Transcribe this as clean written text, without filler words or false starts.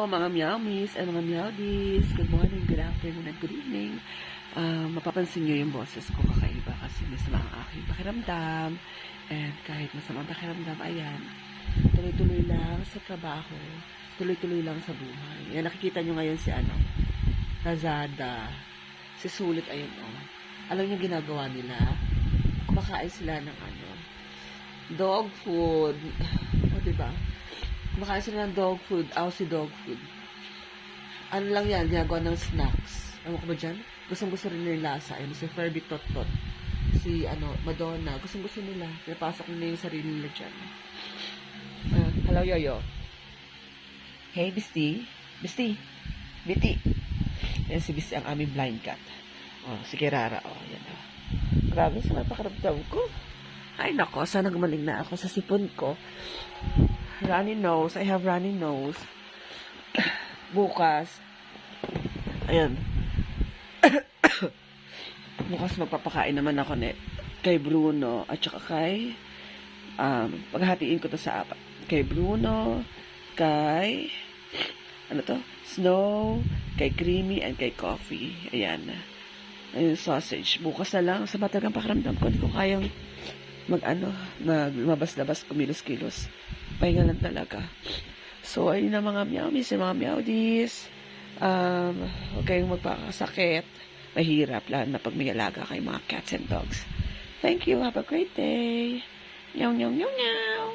mga meowmies and mga meowdies. Good morning, good afternoon, and good evening. Mapapansin nyo yung boses ko kakaiba kasi masama ang aking pakiramdam. And kahit masama ang pakiramdam, ayan, tuloy-tuloy lang sa trabaho, tuloy-tuloy lang sa buhay. Yan, nakikita nyo ngayon si Lazada. Si Sulit, ayun Alam nyo ginagawa nila? Kumakain sila ng dog food. O, diba? Kumakain sila ng dog food, Aussie dog food. Ano lang yan, ginagawa ng snacks. Ano ko ba dyan? Gustong-gusto rin nila yung lasa. Ayun, si Ferby Tot-Tot. Si, Madonna. Gustong-gusto nila. Pinapasok nila yung sarili nila dyan. Hello, Yoyo. Hey, Bisti. Biti. Yan si Bisti, ang aming blind cat. Si Kirara. Yan. Grabe sa may pakiramdam ko. Ay, nako. Sana gumaling na ako sa sipon ko. Runny nose. I have runny nose. Bukas. Ayan. Bukas magpapakain naman ako kay Bruno at saka kay paghahatiin ko to sa apat. Kay Bruno, kay Snow, kay Creamy, and kay Coffee. Ayan. Ayun, sausage. Bukas na lang. Sa batagang pakiramdam ko, hindi ko kayang lumabas-labas, kumilos-kilos. Pahinga lang talaga. So, ayun na mga meowmies and mga meowdies. Huwag kayong magpakasakit. Mahirap lang na pag may alaga kayo mga cats and dogs. Thank you. Have a great day. Meow, meow, meow, meow.